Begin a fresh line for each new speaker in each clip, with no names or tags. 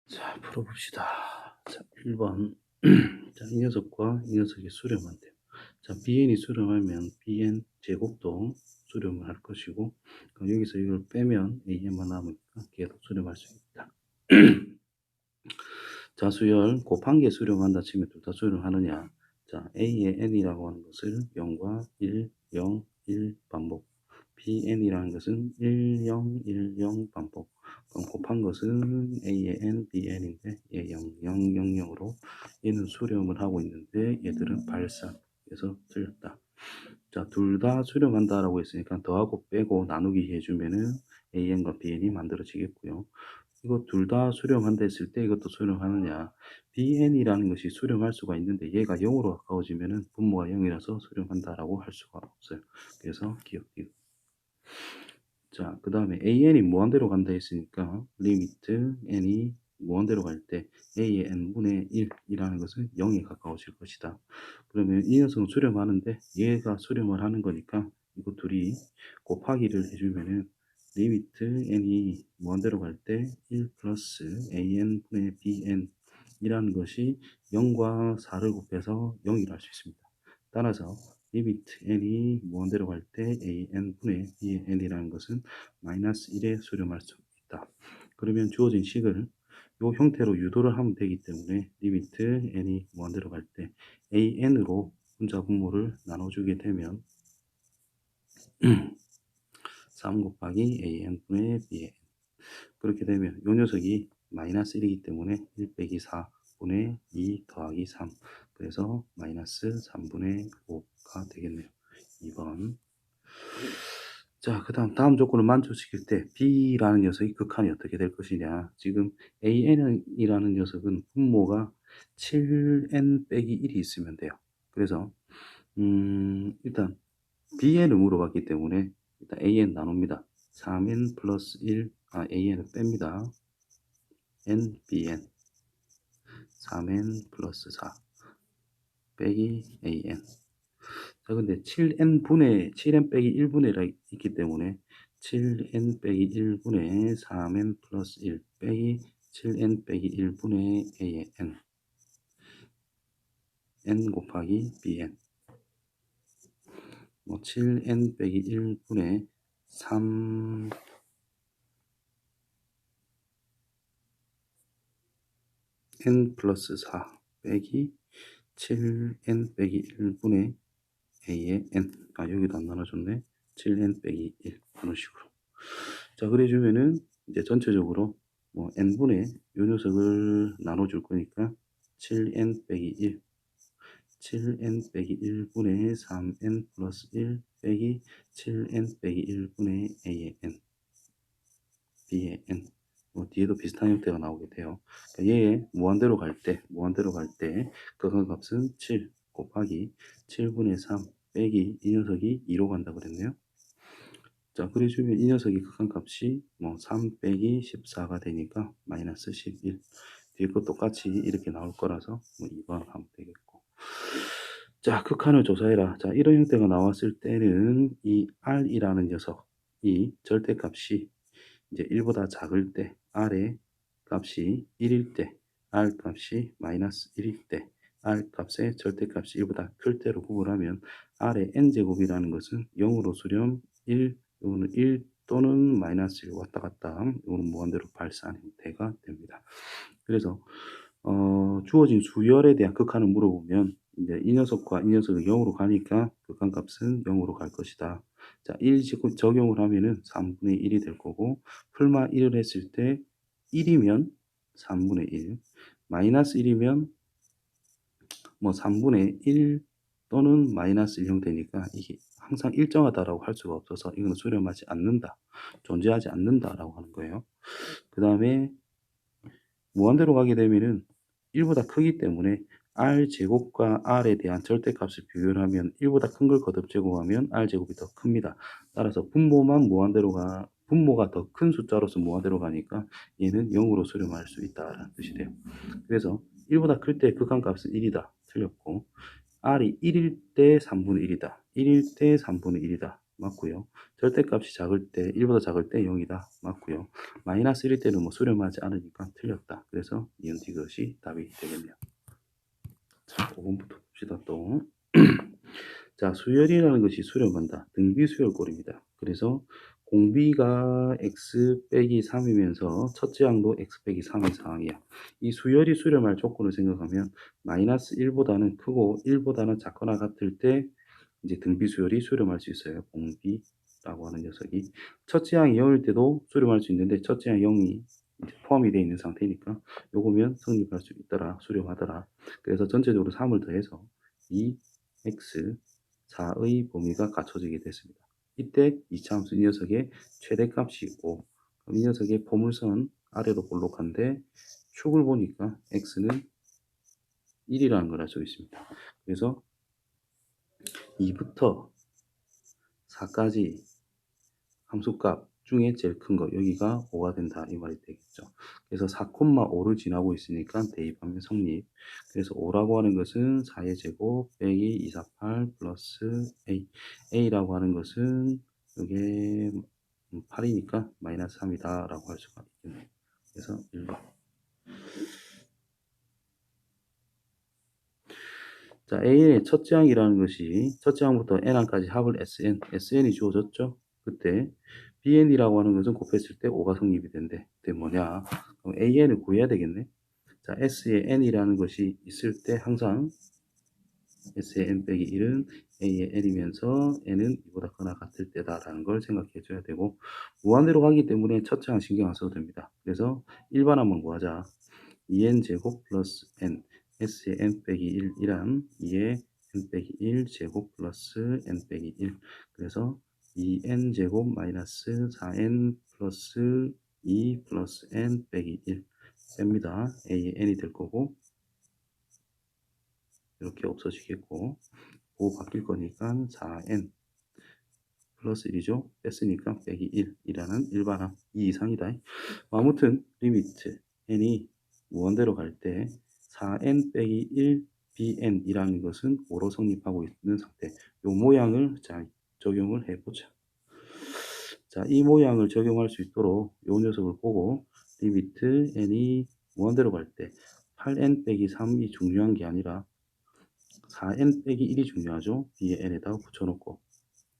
자, 풀어봅시다. 자, 1번. 자, 이 녀석과 이 녀석이 수렴한대요. 자, bn이 수렴하면 bn 제곱도 수렴을 할 것이고, 그럼 여기서 이걸 빼면 an만 남으니까 걔도 수렴할 수 있다. 자, 수열 곱한 개 수렴한다 치면 둘 다 수렴하느냐. 자, a의 n이라고 하는 것을 0과 1, 0, 1 반복. bn이라는 것은 1, 0, 1, 0 반복. 그럼 곱한 것은 a의 n, bn인데 얘 0, 0, 0, 0으로 얘는 수렴을 하고 있는데 얘들은 발산. 그래서 틀렸다. 자, 둘 다 수렴한다라고 했으니까 더하고 빼고 나누기 해주면은 an과 bn이 만들어지겠고요. 이거 둘 다 수렴한다 했을 때 이것도 수렴하느냐. bn이라는 것이 수렴할 수가 있는데 얘가 0으로 가까워지면은 분모가 0이라서 수렴한다라고 할 수가 없어요. 그래서 기억. 자, 그 다음에 an이 무한대로 간다 했으니까 리미트 n이 무한대로 갈 때 a의 n분의 1이라는 것은 0에 가까워질 것이다. 그러면 이 녀석은 수렴하는데 얘가 수렴을 하는 거니까 이거 둘이 곱하기를 해주면은 리미트 n이 무한대로 갈 때 1 플러스 an분의 bn 이라는 것이 0과 4를 곱해서 0이라 할 수 있습니다. 따라서 리미트 n이 무한대로 갈 때 an분의 bn이라는 것은 마이너스 1에 수렴할 수 있다. 그러면 주어진 식을 이 형태로 유도를 하면 되기 때문에 리미트 n이 무한대로 갈 때 an으로 분자 분모를 나눠주게 되면 3 곱하기 an분의 bn 그렇게 되면 이 녀석이 마이너스 1이기 때문에 1 빼기 4분의 2 더하기 3 그래서 마이너스 3분의 5가 되겠네요. 2번. 자, 그 다음 조건을 만족시킬 때 B라는 녀석이 극한이 어떻게 될 것이냐. 지금 AN이라는 녀석은 분모가 7N 빼기 1이 있으면 돼요. 그래서 일단 BN을 물어봤기 때문에 일단 AN 나눕니다. 3N 플러스 1, AN을 뺍니다. N, BN 3N 플러스 4 빼기 AN. 자, 근데 7n 빼기 1분의 있기 때문에 7n 빼기 1분의 3n 플러스 1 빼기 7n 빼기 1분의 a의 n 곱하기 bn 7n 빼기 1분의 3 n 플러스 4 빼기 7n 빼기 1분의 a의 n 여기도 안 나눠줬네. 7n 빼기 1 이런 식으로. 자, 그래주면은 이제 전체적으로 n분의 요 녀석을 나눠줄 거니까 7n 빼기 1 7n 빼기 1분의 3n 플러스 1 빼기 7n 빼기 1분의 a의 n b의 n 뒤에도 비슷한 형태가 나오게 돼요. 그러니까 얘의 무한대로 갈 때 극한값은 7 곱하기 7분의 3 빼기 이 녀석이 2로 간다 그랬네요. 자, 그래주면 이 녀석이 극한값이 3 빼기 14가 되니까 마이너스 11 뒤에 것 똑같이 이렇게 나올 거라서 2번 하면 되겠고. 자, 극한을 조사해라. 자, 이런 형태가 나왔을 때는 이 r이라는 녀석 이 절대값이 이제 1보다 작을 때 r의 값이 1일 때 r 값이 마이너스 1일 때 r 값의 절대값이 1보다 클 때로 구분하면 r의 n제곱이라는 것은 0으로 수렴 1 이거는 1 또는 마이너스 1 왔다 갔다 이거는 무한대로 발산 형태가 됩니다. 그래서 주어진 수열에 대한 극한을 물어보면 이제 이 녀석과 이 녀석이 0으로 가니까 극한값은 0으로 갈 것이다. 자, 1 적용을 하면은 3분의 1이 될 거고 풀마 1을 했을 때 1이면 3분의 1 마이너스 1이면 3분의 1 또는 마이너스 1 형태니까 이게 항상 일정하다라고 할 수가 없어서 이거는 수렴하지 않는다. 존재하지 않는다라고 하는 거예요. 그 다음에 무한대로 가게 되면은 1보다 크기 때문에 r제곱과 r에 대한 절대값을 비교하면 1보다 큰 걸 거듭 제곱하면 r제곱이 더 큽니다. 따라서 분모가 더 큰 숫자로서 무한대로 가니까 얘는 0으로 수렴할 수 있다라는 뜻이 돼요. 그래서 1보다 클 때 극한값은 1이다. 틀렸고 r이 1일 때 3분의 1이다. 1일 때 3분의 1이다. 맞고요. 절대값이 작을 때 1보다 작을 때 0이다. 맞고요. 마이너스 1일 때는 뭐 수렴하지 않으니까 틀렸다. 그래서 이은 이것이 답이 되겠네요. 자, 5번부터 봅시다 또. 자, 수열이라는 것이 수렴한다. 등비 수열꼴입니다. 그래서 공비가 x 빼기 3이면서 첫째 항도 x 빼기 3의 상황이야. 이 수열이 수렴할 조건을 생각하면 마이너스 1보다는 크고 1보다는 작거나 같을 때 이제 등비 수열이 수렴할 수 있어요. 공비라고 하는 녀석이. 첫째 항이 0일 때도 수렴할 수 있는데 첫째 항 0이 포함이 되어 있는 상태니까 요거면 성립할 수 있더라. 수렴하더라. 그래서 전체적으로 3을 더해서 2x 4의 범위가 갖춰지게 됐습니다. 이때 이차함수 이 녀석의 최대값이 5. 그럼 이 녀석의 포물선 아래로 볼록한데 축을 보니까 x는 1이라는 걸 알 수 있습니다. 그래서 2부터 4까지 함수값 중에 제일 큰 거 여기가 5가 된다 이 말이 되겠죠. 그래서 4,5를 지나고 있으니까 대입하면 성립. 그래서 5라고 하는 것은 4의 제곱 빼기 248 플러스 a. a라고 하는 것은 이게 8이니까 마이너스 3이다 라고 할 수가 있겠네요. 그래서 1번. 자, A의 첫째 항이라는 것이 첫째 항부터 N항까지 합을 SN이 주어졌죠. 그때 BN이라고 하는 것은 곱했을 때 5가 성립이 된대. 그게 뭐냐? 그럼 AN을 구해야 되겠네. 자, S의 N이라는 것이 있을 때 항상 S의 N 빼기 1은 A의 N이면서 N은 2보다 크거나 같을 때다라는 걸 생각해 줘야 되고 무한대로 가기 때문에 첫째 항 신경 안 써도 됩니다. 그래서 일반 항만 구하자. 2n 제곱 플러스 n s의 n 빼기 1이란 2의 n 빼기 1 제곱 플러스 n 빼기 1 그래서 2n 제곱 마이너스 4n 플러스 2 플러스 n 빼기 1 뺍니다. a의 n이 될 거고 이렇게 없어지겠고 5 바뀔 거니까 4n 플러스 1이죠. 뺐으니까 빼기 1이라는 일반항 이 이상이다. 아무튼 리미트 n이 무한대로 갈 때 4n 빼기 1 bn이라는 것은 5로 성립하고 있는 상태. 이 모양을 자 적용을 해보자. 자, 이 모양을 적용할 수 있도록 이 녀석을 보고 리미트 n이 무한대로 갈 때 8n 빼기 3이 중요한 게 아니라 4n 빼기 1이 중요하죠. 뒤에 n에다가 붙여놓고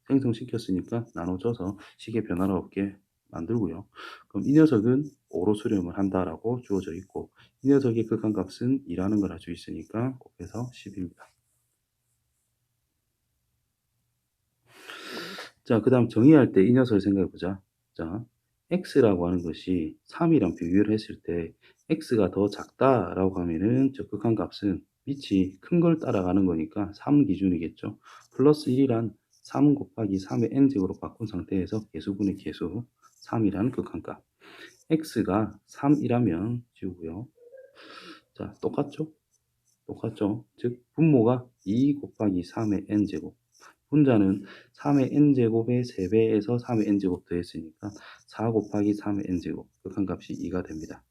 생성시켰으니까 나눠줘서 식의 변화가 없게 만들고요. 그럼 이 녀석은 5로 수렴을 한다라고 주어져 있고 이 녀석의 극한값은 2라는 걸 알 수 있으니까 곱해서 10입니다. 자, 그 다음 정의할 때 이 녀석을 생각해 보자. 자, x라고 하는 것이 3이랑 비교를 했을 때 x가 더 작다라고 하면은 저 극한값은 밑이 큰 걸 따라가는 거니까 3 기준이겠죠. 플러스 1이란 3 곱하기 3의 n제곱으로 바꾼 상태에서 개수분의 개수 3이라는 극한값. x가 3이라면 지우고요. 자, 똑같죠? 똑같죠? 즉 분모가 2 곱하기 3의 n제곱. 분자는 3의 n제곱의 3배에서 3의 n제곱 더했으니까 4 곱하기 3의 n제곱 극한값이 2가 됩니다.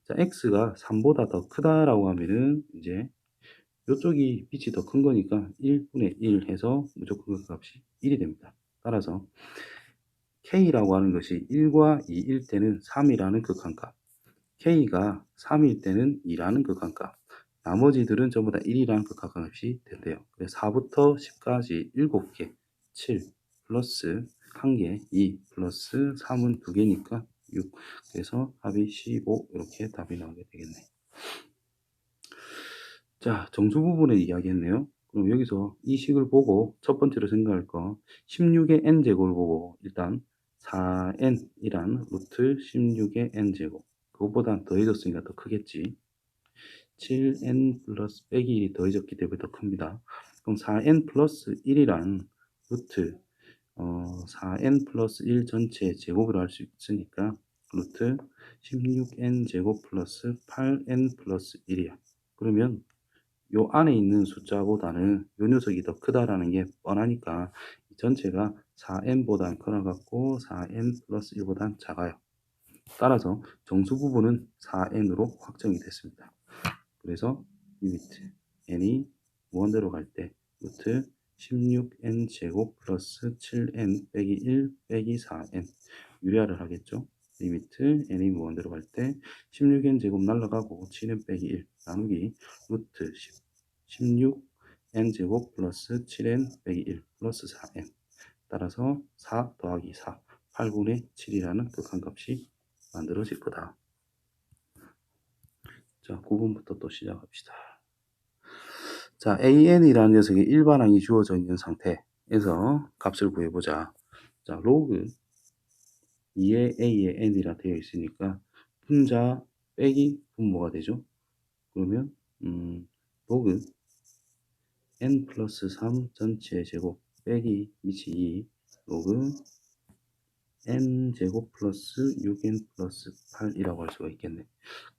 자, x가 3보다 더 크다라고 하면은 이제 이쪽이 빛이 더 큰 거니까 1분의 1 해서 무조건 극값이 1이 됩니다. 따라서 k라고 하는 것이 1과 2일 때는 3이라는 극한값, k가 3일 때는 2라는 극한값, 나머지들은 전부 다 1이라는 극한값이 된대요. 그래서 4부터 10까지 7개, 7 플러스 1개, 2 플러스 3은 2개니까 6. 그래서 합이 15 이렇게 답이 나오게 되겠네. 자, 정수 부분에 이야기했네요. 그럼 여기서 이 식을 보고 첫 번째로 생각할 거 16의 n제곱을 보고 일단 4n이란 루트 16의 n제곱 그것보다 더해졌으니까 더 크겠지. 7n 플러스 빼기 1이 더해졌기 때문에 더 큽니다. 그럼 4n 플러스 1이란 루트 4n 플러스 1 전체 제곱으로 할 수 있으니까 루트 16n 제곱 플러스 8n 플러스 1이야. 그러면 요 안에 있는 숫자보다는 요 녀석이 더 크다라는 게 뻔하니까 이 전체가 4n보다 커나갖고 4n 플러스 1보다 작아요. 따라서 정수 부분은 4n으로 확정이 됐습니다. 그래서 리미트 n이 무한대로 갈 때 루트 16n 제곱 플러스 7n 빼기 1 빼기 4n 유리화를 하겠죠. 리미트 n이 무한대로 갈 때 16n 제곱 날라가고 7n 빼기 1 나누기 루트 16n 제곱 플러스 7n 빼기 1 플러스 4n 따라서 4 더하기 4 8분의 7이라는 극한값이 만들어질 거다. 자, 9번부터 또 시작합시다. 자, an이라는 녀석이 일반항이 주어져 있는 상태에서 값을 구해보자. 자, 로그 2의 a의 n이라 되어 있으니까 분자 빼기 분모가 되죠. 그러면 로그 n 플러스 3 전체 제곱 빼기 미치 2 로그 n 제곱 플러스 6n 플러스 8이라고 할 수가 있겠네.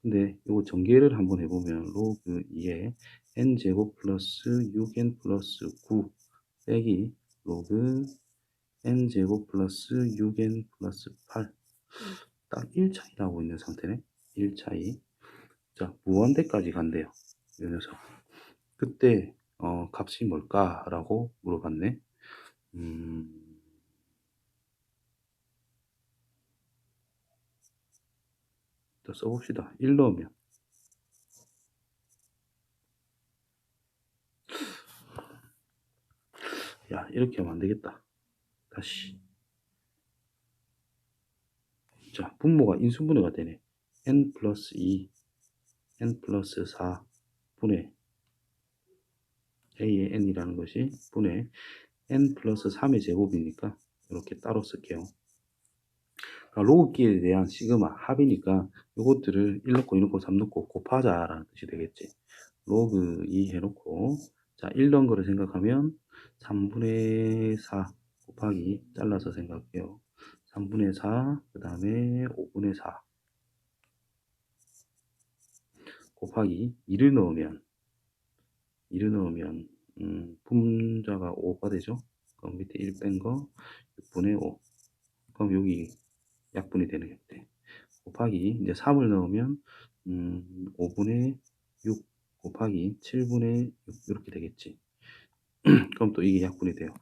근데 이거 전개를 한번 해보면 로그 2에 n 제곱 플러스 6n 플러스 9 빼기 로그 n 제곱 플러스 6n 플러스 8 딱 1차이 나오고 있는 상태네. 1차이. 자, 무한대까지 간대요. 이 녀석. 그때 값이 뭘까라고 물어봤네. 또 써봅시다. 1 넣으면 야, 이렇게 하면 안 되겠다. 다시. 자, 분모가 인수분해가 되네. n 플러스 2, n 플러스 4 분의 a의 n이라는 것이 분의 n 플러스 3의 제곱이니까 이렇게 따로 쓸게요. 로그끼리에 대한 시그마 합이니까 이것들을 1 넣고 2 넣고 3 넣고 곱하자라는 뜻이 되겠지. 로그 2 해놓고 자, 1 넣은 거를 생각하면 3분의 4 곱하기 잘라서 생각해요. 3분의 4, 그 다음에 5분의 4 곱하기 2를 넣으면 분자가 5가 되죠. 그럼 밑에 1 뺀 거 6분의 5 그럼 여기 약분이 되는 게 돼. 곱하기 이제 3을 넣으면 5분의 6 곱하기 7분의 6 이렇게 되겠지. 그럼 또 이게 약분이 돼요.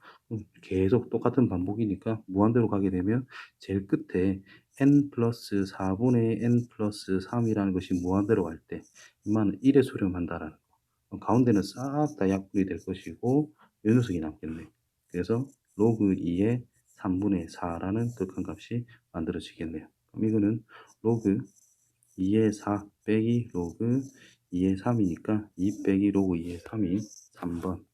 계속 똑같은 반복이니까 무한대로 가게 되면 제일 끝에 n 플러스 4분의 n 플러스 3이라는 것이 무한대로 갈 때 이만은 1에 수렴한다라는 거. 가운데는 싹 다 약분이 될 것이고 이 녀석이 남겠네. 그래서 로그 2의 3분의 4라는 극한값이 만들어지겠네요. 그럼 이거는 로그 2의 4 빼기 로그 2의 3이니까 2 빼기 로그 2의 3이 3번.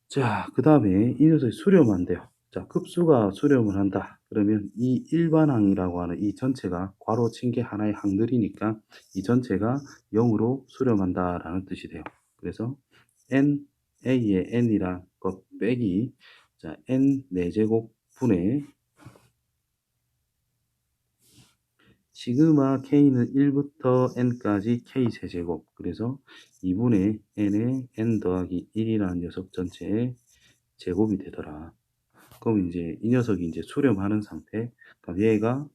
자, 그 다음에 이 녀석이 수렴한대요. 자, 급수가 수렴을 한다. 그러면 이 일반항이라고 하는 이 전체가 괄호 친 게 하나의 항들이니까 이 전체가 0으로 수렴한다라는 뜻이 돼요. 그래서 n, a의 n이란 것 빼기 자, n 4제곱 분의 시그마 k는 1부터 n까지 k 세제곱 그래서 2분의 n의 n 더하기 1이라는 녀석 전체의 제곱이 되더라. 그럼 이제 이 녀석이 이제 수렴하는 상태. 그럼 얘가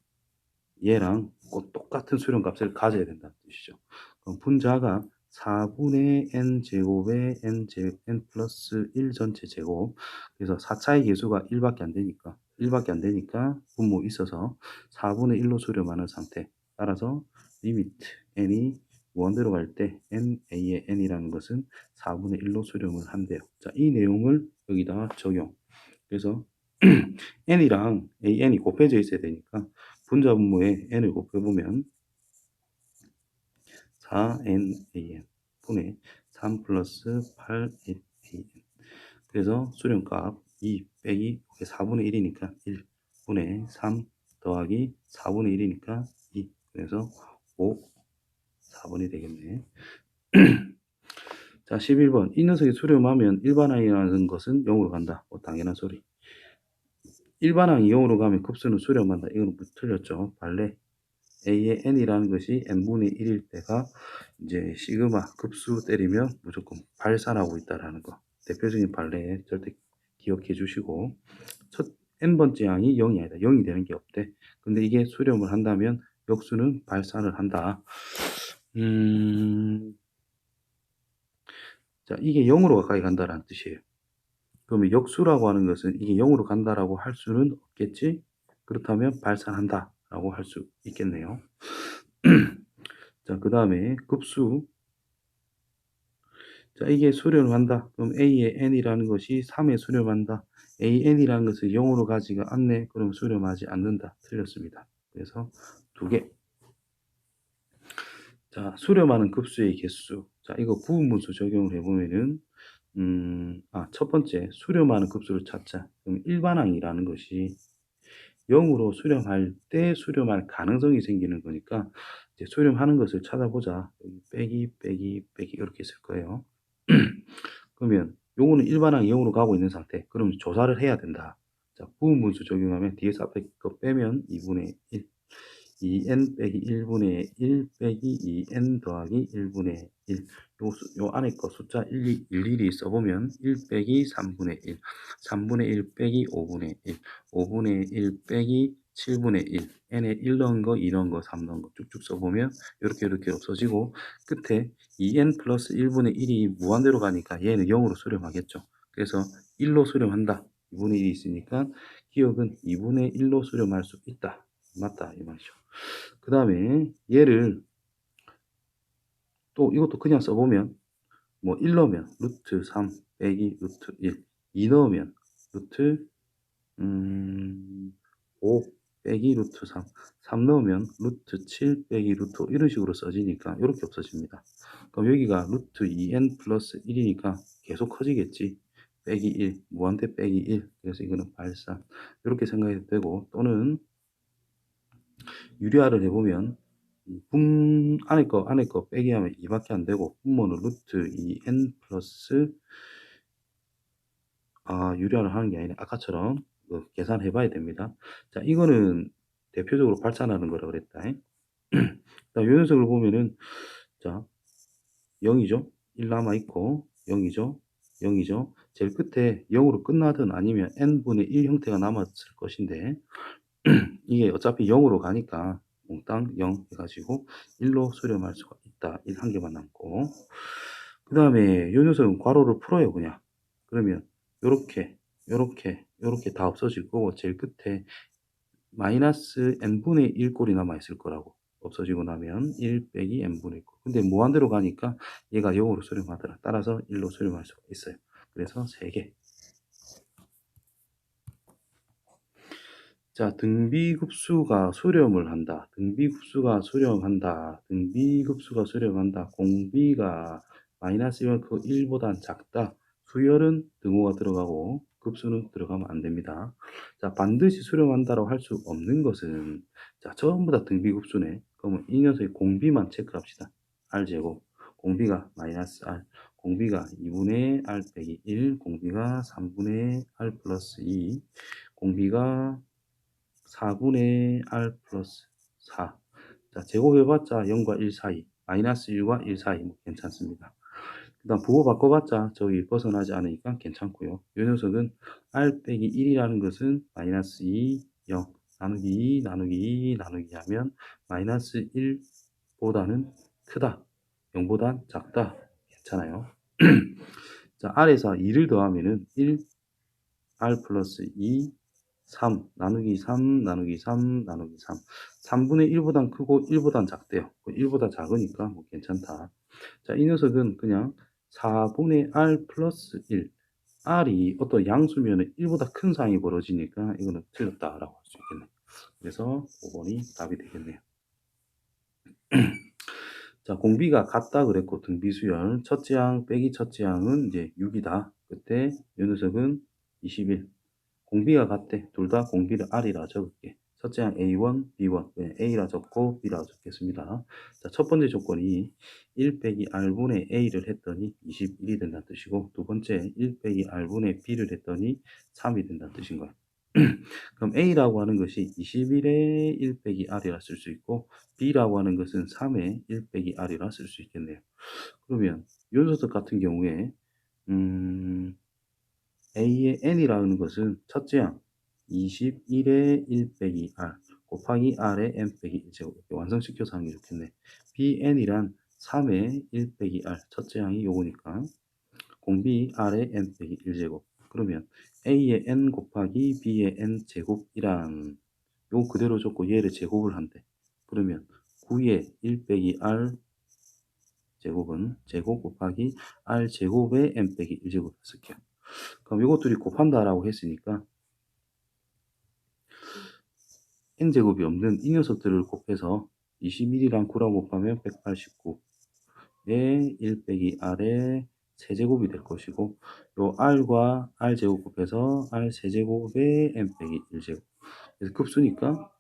얘랑 꼭 똑같은 수렴 값을 가져야 된다는 뜻이죠. 그럼 분자가 4분의 n 제곱의 n 플러스 1 전체 제곱. 그래서 4차의 개수가 1밖에 안 되니까 분모 있어서 4분의 1로 수렴하는 상태. 따라서 리미트 n이 무한대로 갈 때 na의 n이라는 것은 4분의 1로 수렴을 한대요. 자, 이 내용을 여기다가 적용. 그래서 n이랑 an이 곱해져 있어야 되니까 분자 분모에 n을 곱해보면 4nan 분의 3 플러스 8an 그래서 수렴값 2 빼기 4분의 1이니까 1 분의 3 더하기 4분의 1이니까 2 그래서 5 4번이 되겠네. 자, 11번 이 녀석이 수렴하면 일반항이라는 것은 0으로 간다. 당연한 소리. 일반항이 0으로 가면 급수는 수렴한다. 이거는 틀렸죠. 발레. a의 n이라는 것이 n분의 1일 때가 이제 시그마 급수 때리면 무조건 발산하고 있다라는 거. 대표적인 발레에 절대 기억해 주시고 첫 n번째 항이 0이 아니다. 0이 되는 게 없대. 근데 이게 수렴을 한다면 역수는 발산을 한다. 자, 이게 0으로 가까이 간다라는 뜻이에요. 그러면 역수라고 하는 것은 이게 0으로 간다라고 할 수는 없겠지? 그렇다면 발산한다라고 할 수 있겠네요. 자, 그 다음에 급수. 자, 이게 수렴한다. 그럼 A의 n이라는 것이 3에 수렴한다. AN이라는 것은 0으로 가지가 않네. 그럼 수렴하지 않는다. 틀렸습니다. 그래서 2개. 자, 수렴하는 급수의 개수. 자, 이거 부분분수 적용을 해보면은, 첫 번째, 수렴하는 급수를 찾자. 그럼 일반항이라는 것이 0으로 수렴할 때 수렴할 가능성이 생기는 거니까, 이제 수렴하는 것을 찾아보자. 여기 빼기, 이렇게 있을 거예요. 그러면 요거는 일반항이 0으로 가고 있는 상태. 그럼 조사를 해야 된다. 자, 부분분수 적용하면 뒤에서 앞에 거 빼면 2분의 1. 2n 빼기 1분의 1 빼기 2n 더하기 1분의 1. 요 안에 거 숫자 일일이 써보면 1 빼기 3분의 1, 3분의 1 빼기 5분의 1, 5분의 1 빼기 7분의 1, n에 1 넣은 거, 2 넣은 거, 3 넣은 거 쭉쭉 써보면 이렇게 없어지고 끝에 2n 플러스 1분의 1이 무한대로 가니까 얘는 0으로 수렴하겠죠. 그래서 1로 수렴한다. 2분의 1이 있으니까 기억은 2분의 1로 수렴할 수 있다. 맞다 이 말이죠. 그 다음에 얘를 또 이것도 그냥 써보면 뭐 1 넣으면 루트 3 빼기 루트 1, 2 넣으면 루트 5 빼기 루트 3, 3 넣으면 루트 7 빼기 루트 5 이런 식으로 써지니까 이렇게 없어집니다. 그럼 여기가 루트 2n 플러스 1이니까 계속 커지겠지. 빼기 1, 무한대 빼기 1. 그래서 이거는 발산. 이렇게 생각해도 되고, 또는 유리화를 해보면 안에 거 빼기 하면 2밖에 안 되고, 분모는 루트 2n 플러스, 유리화를 하는 게 아니라 아까처럼 계산해 봐야 됩니다. 자, 이거는 대표적으로 발산하는 거라 그랬다. 자, 요 녀석을 보면은, 자, 0이죠? 1 남아있고, 0이죠? 0이죠? 제일 끝에 0으로 끝나든 아니면 n분의 1 형태가 남았을 것인데, 이게 어차피 0으로 가니까 몽땅 0 해가지고 1로 수렴할 수가 있다. 1 한 개만 남고. 그 다음에 이 녀석은 괄호를 풀어요, 그냥. 그러면 요렇게 다 없어질 거고, 제일 끝에 마이너스 n분의 1 꼴이 남아있을 거라고. 없어지고 나면 1 빼기 n분의 1 꼴. 근데 무한대로 가니까 얘가 0으로 수렴하더라. 따라서 1로 수렴할 수가 있어요. 그래서 3개. 자, 등비급수가 수렴을 한다. 등비급수가 수렴한다. 등비급수가 수렴한다. 공비가 마이너스 1보단 작다. 수열은 등호가 들어가고 급수는 들어가면 안 됩니다. 자, 반드시 수렴한다고 할 수 없는 것은, 자, 전부 다 등비급수네. 그러면 이 녀석의 공비만 체크합시다. r제곱. 공비가 마이너스 r. 공비가 2분의 r 빼기 1. 공비가 3분의 r 플러스 2. 공비가 4분의 r 플러스 4. 자, 제곱해봤자 0과 1 사이, 마이너스 1과 1 사이 뭐 괜찮습니다. 그 다음 부호 바꿔봤자 저기 벗어나지 않으니까 괜찮고요. 이 녀석은 r 빼기 1이라는 것은 마이너스 2, 0 나누기 2, 나누기 2, 나누기 하면 마이너스 1보다는 크다. 0보단 작다. 괜찮아요. 자, r에서 2를 더하면은 1, r 플러스 2, 3 나누기 3 나누기 3 나누기 3. 3분의 1보단 크고 1보단 작대요. 1보다 작으니까 뭐 괜찮다. 자, 이 녀석은 그냥 4분의 r 플러스 1. r이 어떤 양수면 1보다 큰 상황이 벌어지니까 이거는 틀렸다라고 할 수 있겠네요. 그래서 5번이 답이 되겠네요. 자, 공비가 같다 그랬고 등비수열 첫째 항 빼기 첫째 항은 이제 6이다. 그때 이 녀석은 21. 공비가 같대. 둘 다 공비를 R이라 적을게. 첫째 항 A1, B1. 그냥 A라 적고 B라 적겠습니다. 자, 첫 번째 조건이 1 빼기 R분의 A를 했더니 21이 된다는 뜻이고, 두 번째 1 빼기 R분의 B를 했더니 3이 된다는 뜻인 거야. 그럼 A라고 하는 것이 21에 1 빼기 R이라 쓸 수 있고, B라고 하는 것은 3에 1 빼기 R이라 쓸 수 있겠네요. 그러면 요소석 같은 경우에, A의 n이라는 것은 첫째 항 21에 1 빼기 r 곱하기 r의 n 빼기 1제곱 이렇게 완성시켜서 하는 게 좋겠네. bn이란 3에 1 빼기 r 첫째 항이 요거니까 공비 R의 n 빼기 1제곱. 그러면 A의 n 곱하기 B의 n 제곱이란 요 그대로 줬고 얘를 제곱을 한대. 그러면 9의 1 빼기 R 제곱은 제곱 곱하기 R 제곱의 n 빼기 1제곱 쓸게요. 그럼 이것들이 곱한다라고 했으니까 n제곱이 없는 이 녀석들을 곱해서 21이랑 9랑 곱하면 189에 1 빼기 R의 세제곱이 될 것이고 요 R과 R 제곱 곱해서 R 세제곱의 n 빼기 1제곱. 그래서 급수니까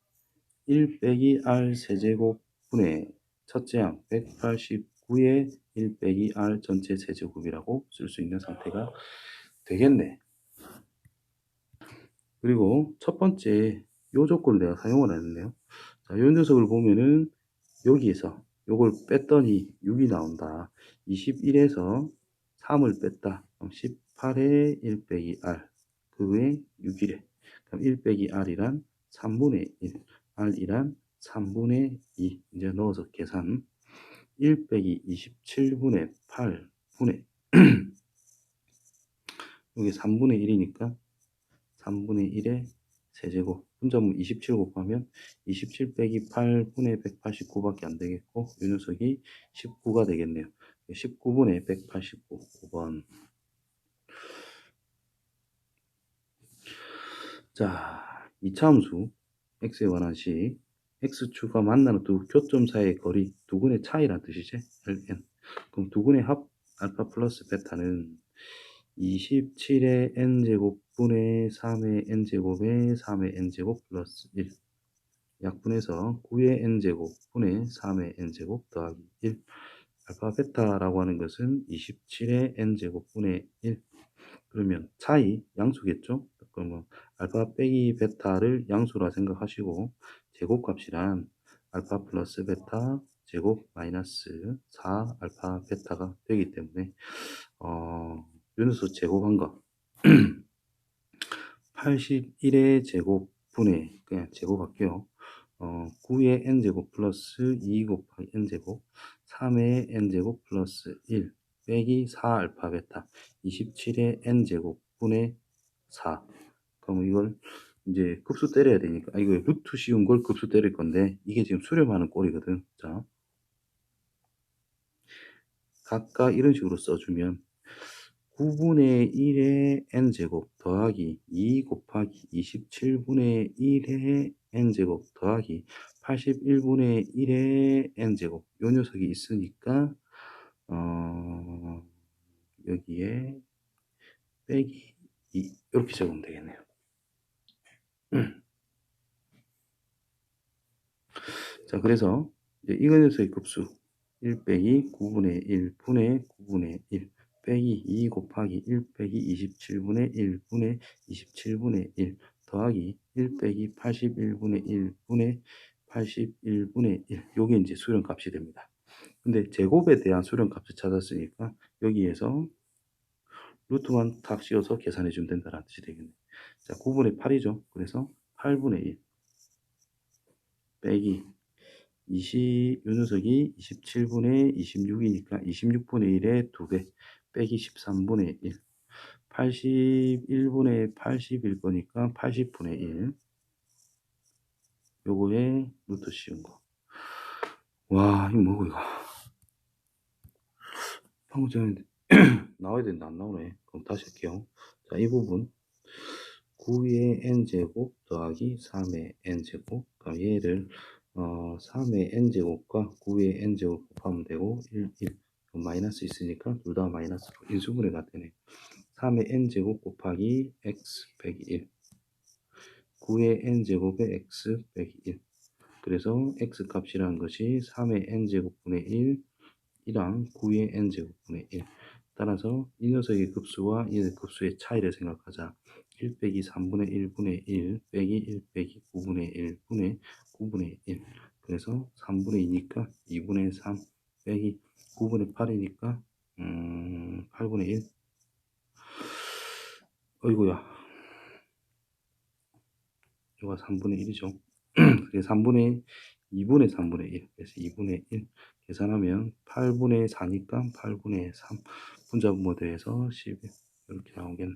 1 빼기 R 세제곱 분의 첫째 항 189의 1 빼기 R 전체 세제곱이라고 쓸 수 있는 상태가 되겠네. 그리고 첫 번째 요 조건을 내가 사용을 안 했네요. 자, 요 녀석을 보면은 여기에서 요걸 뺐더니 6이 나온다. 21에서 3을 뺐다. 그럼 18에 1 빼기 R 그 외에 6이래. 그럼 1 빼기 R이란 3분의 1 R이란 3분의 2 이제 넣어서 계산 1 빼기 27분의 8분의 여기 3분의 1이니까 3분의 1의 세제곱 분자문 27 곱하면 27 빼기 8분의 189밖에 안 되겠고 이 녀석이 19가 되겠네요. 19분의 189 5번. 자, 이차함수 x에 관한 식 x축과 만나는 두 교점 사이의 거리 두근의 차이란 뜻이지. ln. 그럼 두근의 합 알파 플러스 베타는 27의 n제곱 분의 3의 n제곱의 3의 n제곱 플러스 1 약분해서 9의 n제곱 분의 3의 n제곱 더하기 1 알파 베타라고 하는 것은 27의 n제곱 분의 1 그러면 차이 양수겠죠. 그러면 알파 빼기 베타를 양수라 생각하시고 제곱값이란 알파 플러스 베타 제곱 마이너스 4 알파 베타가 되기 때문에 유능수 제곱한 거 81의 제곱분의 그냥 제곱할게요. 9의 n제곱 플러스 2 곱하기 n제곱 3의 n제곱 플러스 1 빼기 4 알파 베타 27의 n제곱 분의 4 그럼 이걸 이제 급수 때려야 되니까 이거 루트 씌운 걸 급수 때릴 건데 이게 지금 수렴하는 꼴이거든. 자, 각각 이런 식으로 써주면 9분의 1의 n제곱 더하기 2 곱하기 27분의 1의 n제곱 더하기 81분의 1의 n제곱 요 녀석이 있으니까 여기에 빼기 2 이렇게 적으면 되겠네요. 자, 그래서 이제 이 녀석의 급수 1 빼기 9분의 1 분의 9분의 1 빼기 2 곱하기 1 빼기 27분의 1 분의 27분의 1 더하기 1 빼기 81분의 1 분의 81분의 1 요게 이제 수렴값이 됩니다. 근데 제곱에 대한 수렴값을 찾았으니까 여기에서 루트만 탁 씌워서 계산해 주면 된다는 뜻이 되겠네요. 자, 9분의 8이죠. 그래서 8분의 1 빼기 요 녀석이 27분의 26이니까 26분의 1의 2배 빼기 13분의 1 81분의 80일 거니까 80분의 1 요거에 루트 씌운 거. 와, 이거 뭐고 이거. 방금 전에 나와야 되는데 안 나오네. 그럼 다시 할게요. 자, 이 부분 9의 n제곱 더하기 3의 n제곱 그럼 얘를 3의 n제곱과 9의 n제곱 곱하면 되고 1 마이너스 있으니까 둘 다 마이너스로 인수분해가 되네. 3의 n제곱 곱하기 x 빼기 1 9의 n제곱의 x 빼기 1 그래서 x 값이라는 것이 3의 n제곱분의 1이랑 9의 n제곱분의 1 따라서 이 녀석의 급수와 이 녀석의 급수의 차이를 생각하자. 1 빼기 3분의 1분의 1 빼기 1 빼기 9분의 1분의 9분의 1 그래서 3분의 2니까 2분의 3 빼기 9분의 8이니까 8분의 1 어이구야 이거 3분의 1이죠. 그래서 3분의 2분의 3분의 1 그래서 2분의 1 계산하면 8분의 4니까 8분의 3 분자분모 더해서 11 이렇게 나오겠네.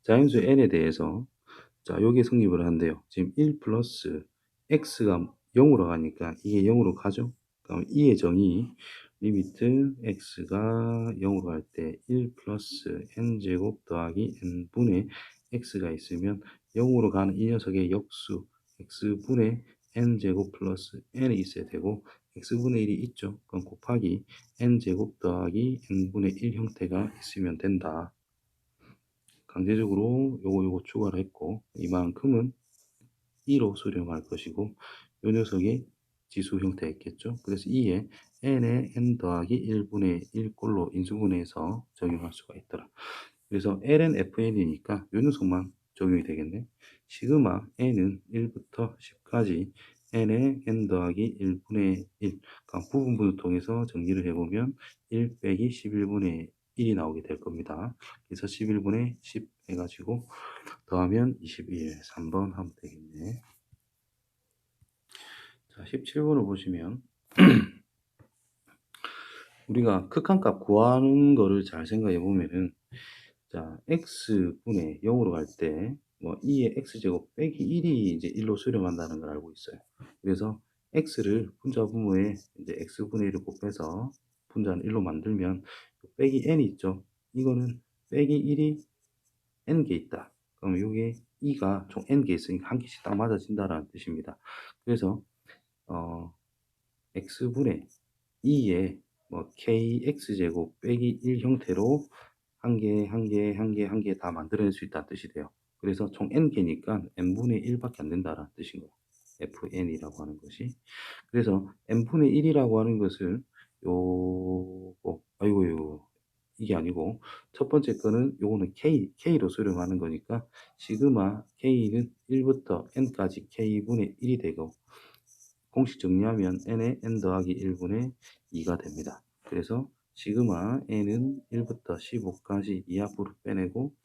자연수 n에 대해서 자 요게 성립을 한대요. 지금 1 플러스 x가 0으로 가니까 이게 0으로 가죠. 그럼 이의 정의 리미트 x가 0으로 갈 때 1 플러스 n제곱 더하기 n분의 x가 있으면 0으로 가는 이 녀석의 역수 x분의 n제곱 플러스 n이 있어야 되고 x분의 1이 있죠. 그럼 곱하기 n제곱 더하기 n분의 1 형태가 있으면 된다. 강제적으로 요거 추가를 했고 이만큼은 2로 수렴할 것이고 요 녀석이 지수 형태였겠죠. 그래서 2에 n에 n 더하기 1분의 1꼴로 인수분해해서 적용할 수가 있더라. 그래서 ln fn이니까 요 녀석만 적용이 되겠네. 시그마 n은 1부터 10까지 n에 n 더하기 1분의 1 그러니까 부분분을 통해서 정리를 해보면 1 빼기 11분의 1이 나오게 될 겁니다. 그래서 11분의 10 해가지고 더하면 21 3번 하면 되겠네. 자 17번을 보시면 우리가 극한값 구하는 거를 잘 생각해 보면은 자 x분의 0으로 갈 때 뭐 2의 x제곱 빼기 1이 이제 1로 수렴한다는 걸 알고 있어요. 그래서 x를 분자 분모에 이제 x분의 1을 곱해서 분자는 1로 만들면 빼기 n이 있죠. 이거는 빼기 1이 n개 있다. 그럼 이게 2가 총 n개 있으니까 한 개씩 딱 맞아진다라는 뜻입니다. 그래서 x분의 2에 뭐 kx제곱 빼기 1 형태로 한 개 다 만들어낼 수 있다는 뜻이 돼요. 그래서 총 n개니까 n분의 1밖에 안 된다라는 뜻인 거예요. fn이라고 하는 것이. 그래서 n분의 1이라고 하는 것을 요거 아이고 이게 아니고 첫 번째 거는 요거는 k로 수렴하는 거니까 시그마 k는 1부터 n까지 k분의 1이 되고 공식 정리하면 n에 n 더하기 1분의 2가 됩니다. 그래서 시그마 n은 1부터 15까지 2 앞으로 빼내고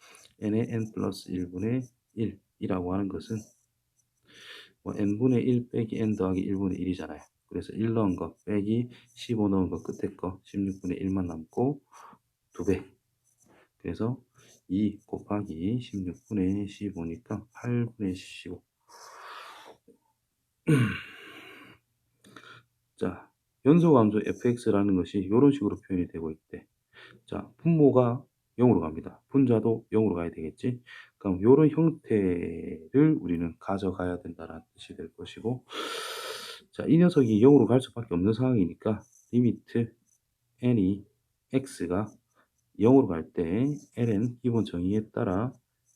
n에 n 플러스 1분의 1이라고 하는 것은 뭐 n분의 1 빼기 n 더하기 1분의 1이잖아요. 그래서 1 넣은 거 빼기 15 넣은 거 끝에 거 16분의 1만 남고 2배. 그래서 2 곱하기 16분의 15니까 8분의 15. 자, 연소함수 fx라는 것이 이런 식으로 표현이 되고 있대. 자, 분모가 0으로 갑니다. 분자도 0으로 가야 되겠지. 그럼 이런 형태를 우리는 가져가야 된다는 뜻이 될 것이고, 자, 이 녀석이 0으로 갈 수밖에 없는 상황이니까 리미트 n이 x가 0으로 갈 때 ln 기본 정의에 따라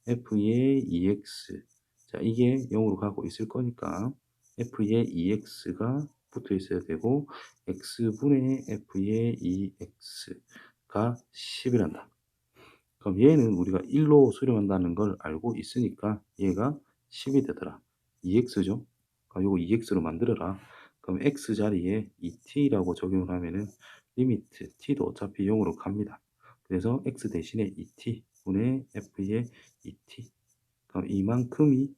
f의 2x 자 이게 0으로 가고 있을 거니까 f의 2x가 붙어 있어야 되고 x분의 f의 2x가 10이란다. 그럼 얘는 우리가 1로 수렴한다는 걸 알고 있으니까 얘가 10이 되더라. 2x죠. 그러니까 요거 2x로 만들어라. 그럼 x 자리에 2t라고 적용을 하면은 리미트 t도 어차피 0으로 갑니다. 그래서 x 대신에 2t 분의 f의 2t. 그럼 이만큼이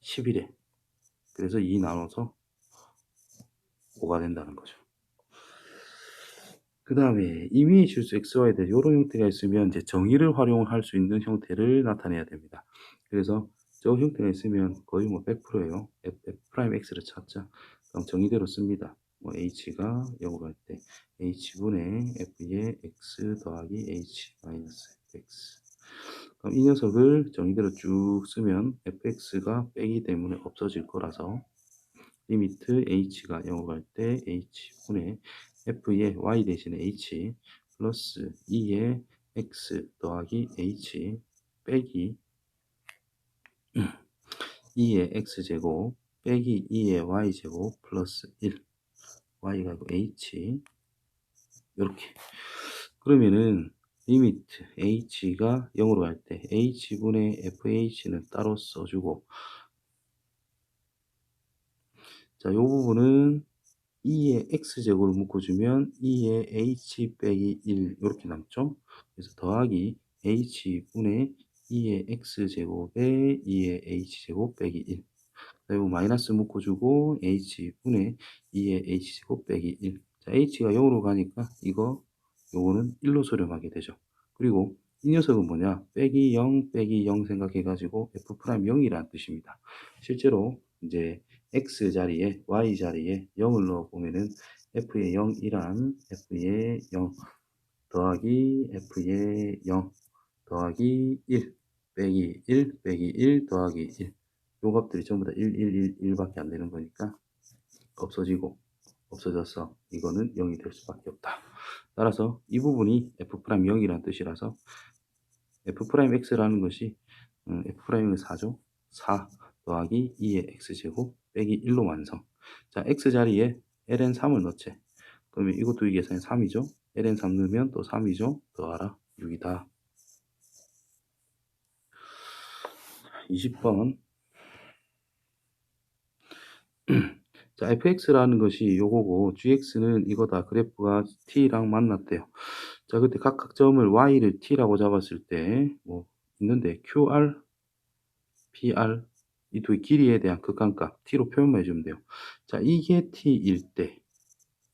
10이래. 그래서 2 나눠서 5가 된다는 거죠. 그 다음에 임의의 실수 xy에 대해 이런 형태가 있으면 이제 정의를 활용할 수 있는 형태를 나타내야 됩니다. 그래서 저 형태가 있으면 거의 뭐 100%예요. f'x를 찾자. 그럼 정의대로 씁니다. 뭐 h가 0으로 할 때 h분의 f의 x 더하기 h 마이너스 x. 그럼 이 녀석을 정의대로 쭉 쓰면 fx가 빼기 때문에 없어질 거라서 리미트 h가 0으로 갈 때 h분의 f의 y 대신에 h 플러스 2의 x 더하기 h 빼기 2의 x제곱 빼기 2의 y제곱 플러스 1 y가 h 이렇게 그러면은 리미트 h가 0으로 갈 때 h분의 fh는 따로 써주고 자, 요 부분은 2의 x제곱을 묶어주면 2의 h 빼기 1 이렇게 남죠. 그래서 더하기 h분의 2의 x제곱에 2의 h제곱 빼기 1 그리고 마이너스 묶어주고 h분의 2의 h제곱 빼기 1. 자, h가 0으로 가니까 요거는 1로 수렴하게 되죠. 그리고 이 녀석은 뭐냐? 빼기 0 빼기 0 생각해가지고 f 프라임 0이라는 뜻입니다. 실제로 이제 x 자리에 y 자리에 0을 넣어보면은 f의 0이란 f의 0 더하기 f의 0 더하기 1 빼기 1 빼기 1 더하기 1. 요 값들이 전부 다 1, 1, 1, 1밖에 안 되는 거니까 없어지고 없어져서 이거는 0이 될 수밖에 없다. 따라서 이 부분이 f'0이라는 뜻이라서 f'x라는 것이 f'은 4죠. 4 더하기 2의 x제곱 빼기 1로 완성. 자, x 자리에 ln 3을 넣지. 그러면 이것도 이 계산이 3이죠. ln 3 넣으면 또 3이죠. 더하라 6이다. 20번. 자, fx라는 것이 요거고 gx는 이거다. 그래프가 t랑 만났대요. 자, 그때 각각 점을 y를 t라고 잡았을 때 뭐 있는데 qr, pr 이 두 길이에 대한 극한값 t로 표현만 해주면 돼요. 자, 이게 t일 때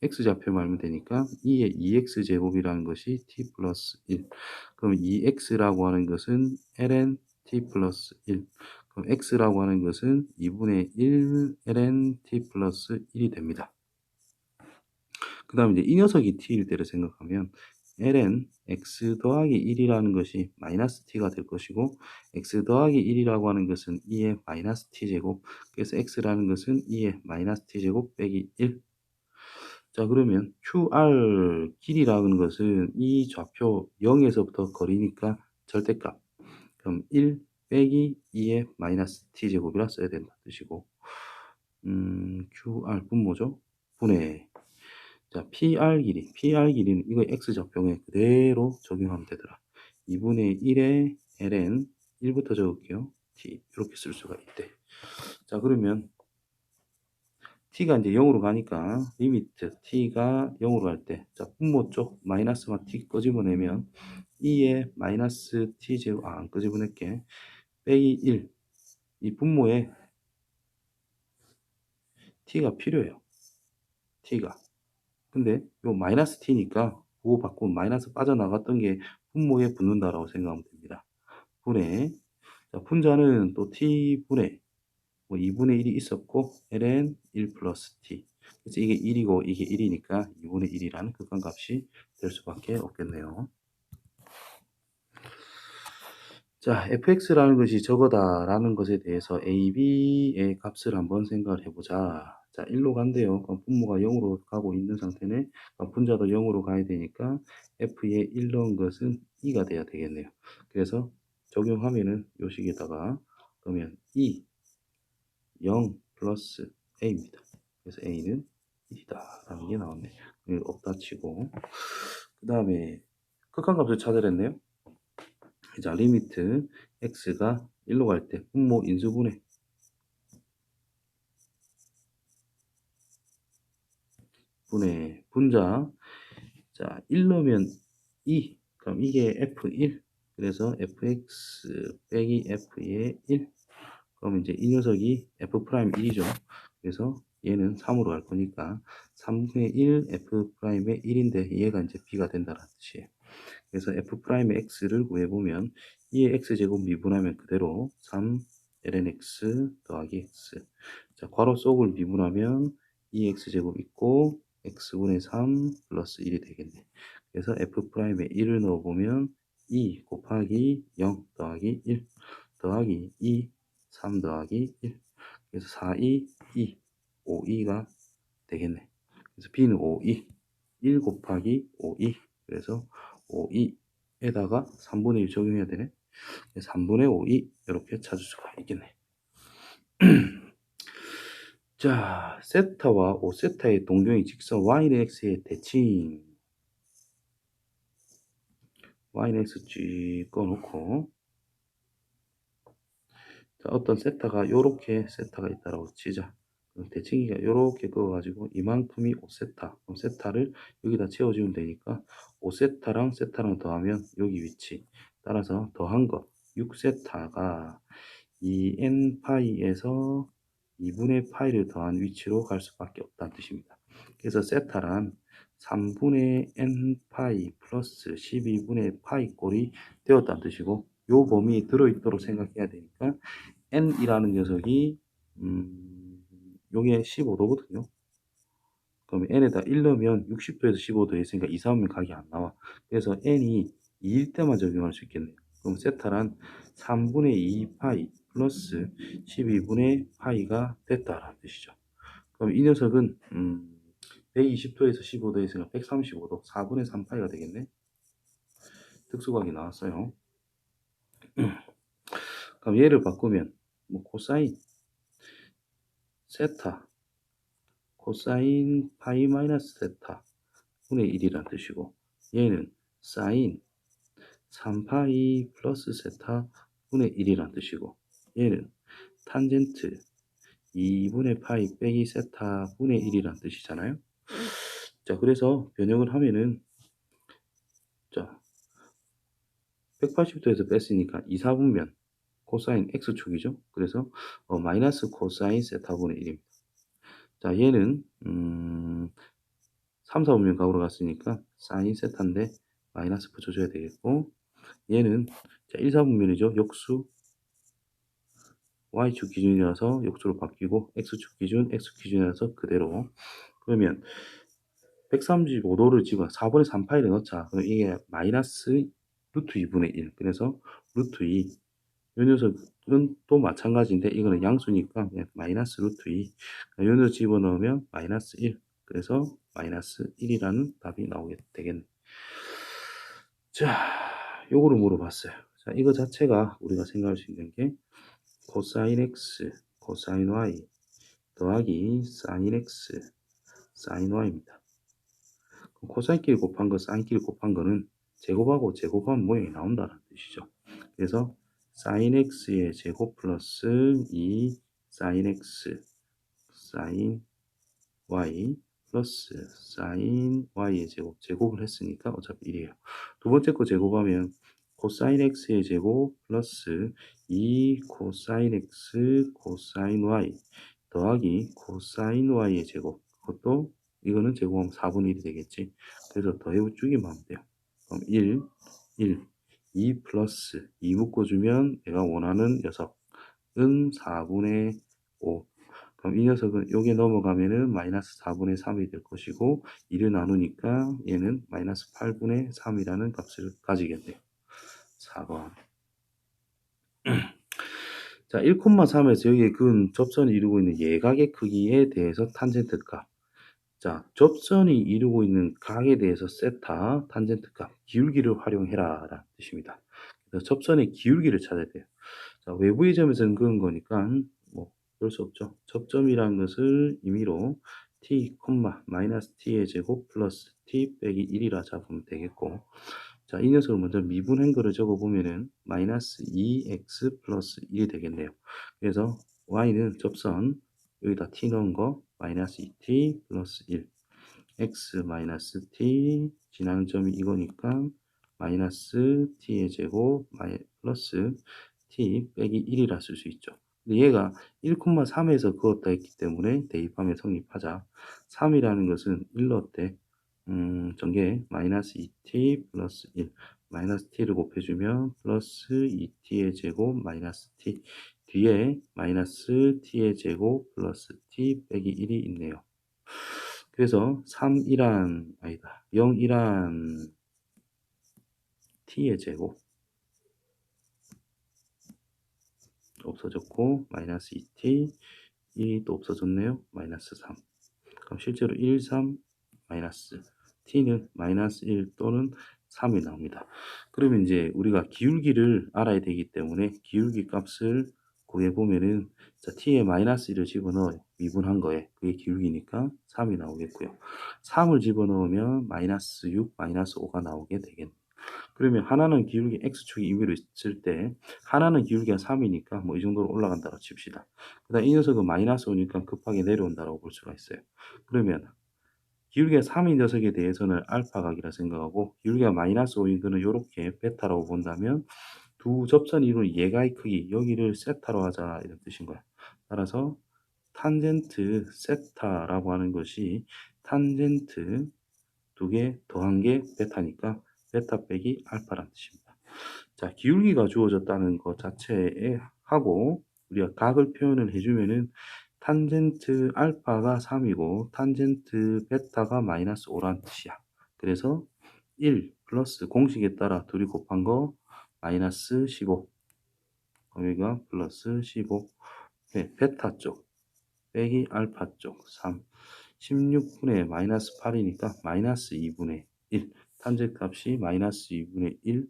x좌표만 알면 되니까 2의 2x 제곱이라는 것이 t 플러스 1. 그럼 2x라고 하는 것은 ln t 플러스 1. 그럼 x라고 하는 것은 2분의 1 ln t 플러스 1이 됩니다. 그 다음에 이제 이 녀석이 t일 때를 생각하면 ln x 더하기 1이라는 것이 마이너스 t가 될 것이고 x 더하기 1이라고 하는 것은 2의 마이너스 t제곱. 그래서 x라는 것은 2의 마이너스 t제곱 빼기 1. 자, 그러면 QR 길이라는 것은 이 좌표 0에서부터 거리니까 절대값. 그럼 1 빼기 2의 마이너스 t제곱이라 써야 된다는 뜻이고, QR 분모죠? 분해. 자, PR 길이는 이거 x좌표에 그대로 적용하면 되더라. 2분의 1의 ln 1부터 적을게요. t 이렇게 쓸 수가 있대. 자, 그러면 t가 이제 0으로 가니까 리미트 t가 0으로 갈 때, 자, 분모 쪽 마이너스만 t 끄집어내면 2의 마이너스 t 제곱, 안 끄집어낼게. 빼기 1. 이 분모에 t가 필요해요. t가. 근데 요 마이너스 t니까 그거 바꾸면 마이너스 빠져나갔던 게 분모에 붙는다라고 생각하면 됩니다. 분의, 자, 분자는 또 t분의 뭐 2분의 1이 있었고 ln 1 플러스 t. 그래서 이게 1이고 이게 1이니까 2분의 1이라는 극한값이 될 수밖에 없겠네요. 자, fx라는 것이 저거다라는 것에 대해서 a, b의 값을 한번 생각을 해보자. 자, 1로 간대요. 그럼 분모가 0으로 가고 있는 상태네. 그럼 분자도 0으로 가야 되니까 f에 1 넣은 것은 2가 돼야 되겠네요. 그래서 적용하면은 요 식에다가 그러면 2, 0 플러스 a입니다. 그래서 a는 1이다 라는 게 나왔네. 없다 치고, 그 다음에 극한값을 찾으랬네요. 자, 리미트 x가 1로 갈 때 분모 인수분해 분자. 자, 1 넣으면 2. 그럼 이게 f1. 그래서 fx 빼기 f의 1. 그럼 이제 이 녀석이 f'1이죠. 그래서 얘는 3으로 갈 거니까 3분의 1 f'의 1인데 얘가 이제 b가 된다는 뜻이에요. 그래서 f'의 x를 구해보면 2의 x제곱 미분하면 그대로 3 ln x 더하기 x. 자, 괄호 속을 미분하면 2x제곱 있고 x분의 3 플러스 1이 되겠네. 그래서 f'의 1을 넣어보면 2 곱하기 0 더하기 1 더하기 2 3 더하기 1. 그래서 4, 2, 2, 5, 2가 되겠네. 그래서 b는 5, 2, 1 곱하기 5, 2. 그래서 5, 2에다가 3분의 1 적용해야 되네. 3분의 5, 2 이렇게 찾을 수가 있겠네. 자, 세타와 5세타의 동경의 직선 y는 x의 대칭. y는 x 찍어놓고, 자, 어떤 세타가 요렇게 세타가 있다라고 치자. 대칭이가 요렇게 그어가지고 이만큼이 5세타. 그럼 세타를 여기다 채워주면 되니까 5세타랑 세타랑 더하면 여기 위치. 따라서 더한 거 6세타가 2n파이에서 2분의 파이를 더한 위치로 갈 수밖에 없다는 뜻입니다. 그래서 세타란 3분의 n 파이 플러스 12분의 파이 꼴이 되었다는 뜻이고 요 범위에 들어있도록 생각해야 되니까 n이라는 녀석이 요게 15도거든요. 그럼 n에다 1 넣으면 60도에서 15도에 있으니까 2, 3이면 각이 안 나와. 그래서 n이 2일 때만 적용할 수 있겠네요. 그럼 세타란 3분의 2 파이 플러스 12분의 파이가 됐다라는 뜻이죠. 그럼 이 녀석은 120도에서 15도에 있으니까 135도 4분의 3 파이가 되겠네. 특수각이 나왔어요. 그럼 얘를 바꾸면 뭐 코사인 세타 코사인 파이 마이너스 세타 분의 1이란 뜻이고 얘는 사인 3파이 플러스 세타 분의 1이란 뜻이고 얘는 탄젠트 2분의 파이 빼기 세타 분의 1이란 뜻이잖아요. 자, 그래서 변형을 하면은 자 180도에서 뺐으니까 2, 4분면 코사인 x축이죠. 그래서 마이너스 코사인 세타분의 1입니다. 자, 얘는 3, 4분면 각으로 갔으니까 사인 세타인데 마이너스 붙여줘야 되겠고 얘는 자 1, 4분면이죠. 역수 y축 기준이라서 역수로 바뀌고 x축 기준, x 기준이라서 그대로. 그러면 135도를 집어 4분의 3파이를 넣자. 그럼 이게 마이너스 루트 2분의 1. 그래서 루트 2. 요 녀석은 또 마찬가지인데 이거는 양수니까 그냥 마이너스 루트 2. 요 녀석 집어넣으면 마이너스 1. 그래서 마이너스 1이라는 답이 나오게 되겠네. 자, 요거를 물어봤어요. 자, 이거 자체가 우리가 생각할 수 있는 게 코사인 x, 코사인 y 더하기 사인 x, 사인 y입니다. 코사인끼리 곱한 거, 사인끼리 곱한 거는 제곱하고 제곱한 모양이 나온다는 뜻이죠. 그래서 사인 x의 제곱 플러스 2 사인 x, 사인 y 플러스 사인 y의 제곱, 제곱을 했으니까 어차피 1이에요. 두 번째 거 제곱하면 코사인 x의 제곱 플러스 2 코사인 x 코사인 y 더하기 코사인 y의 제곱. 그것도 이거는 제곱하면 4분의 1이 되겠지. 그래서 더해주기만 하면 돼요. 그럼 1, 2 플러스 2 묶어주면 내가 원하는 녀석은 4분의 5. 그럼 이 녀석은 요게 넘어가면은 마이너스 4분의 3이 될 것이고 2를 나누니까 얘는 마이너스 8분의 3이라는 값을 가지겠네요. 4번. 자, 1,3에서 여기에 그은 접선이 이루고 있는 예각의 크기에 대해서 탄젠트 값. 자, 접선이 이루고 있는 각에 대해서 세타, 탄젠트 값, 기울기를 활용해라 라는 뜻입니다. 그래서 접선의 기울기를 찾아야 돼요. 자, 외부의 점에서는 그은 거니까 뭐 그럴 수 없죠. 접점이라는 것을 임의로 t, 마이너스 t의 제곱 플러스 t 빼기 1이라 잡으면 되겠고 자, 이 녀석을 먼저 미분한 거를 적어보면은 마이너스 2x 플러스 1이 되겠네요. 그래서 y는 접선 여기다 t 넣은 거 마이너스 2t 플러스 1 x 마이너스 t 지나는 점이 이거니까 마이너스 t의 제곱 플러스 t 빼기 1이라 쓸 수 있죠. 근데 얘가 1,3에서 그었다 했기 때문에 대입하면 성립하자. 3이라는 것은 1 넣었대. 전개 마이너스 2t 플러스 1 마이너스 t를 곱해주면 플러스 2t의 제곱 마이너스 t 뒤에 마이너스 t의 제곱 플러스 t 빼기 1이 있네요. 그래서 3이란 아니다 0이란 t의 제곱 없어졌고 마이너스 2t 1이 또 없어졌네요. 마이너스 3 그럼 실제로 1, 3 마이너스 t는 마이너스 1 또는 3이 나옵니다. 그러면 이제 우리가 기울기를 알아야 되기 때문에 기울기 값을 구해보면은 자, t에 마이너스 1을 집어넣어요. 미분한 거에 그게 기울기니까 3이 나오겠고요. 3을 집어넣으면 마이너스 6, 마이너스 5가 나오게 되겠네요. 그러면 하나는 기울기 x축이 임의로 있을 때 하나는 기울기가 3이니까 뭐 이 정도로 올라간다고 칩시다. 그 다음 이 녀석은 마이너스 5니까 급하게 내려온다고 볼 수가 있어요. 그러면 기울기가 3인 녀석에 대해서는 알파각이라 생각하고 기울기가 마이너스 5인 거는 이렇게 베타라고 본다면 두 접선이 이루는 예가의 크기 여기를 세타로 하자 이런 뜻인 거야. 따라서 탄젠트 세타라고 하는 것이 탄젠트 두 개 더한 게 베타니까 베타 빼기 알파라는 뜻입니다. 자, 기울기가 주어졌다는 것 자체에 하고 우리가 각을 표현을 해주면은 탄젠트 알파가 3이고 탄젠트 베타가 마이너스 5라는 뜻이야. 그래서 1 플러스 공식에 따라 둘이 곱한 거 마이너스 15 오메가 플러스 15 네, 베타 쪽 빼기 알파 쪽 3 16분의 마이너스 8이니까 마이너스 2분의 1 탄젠트 값이 마이너스 2분의 1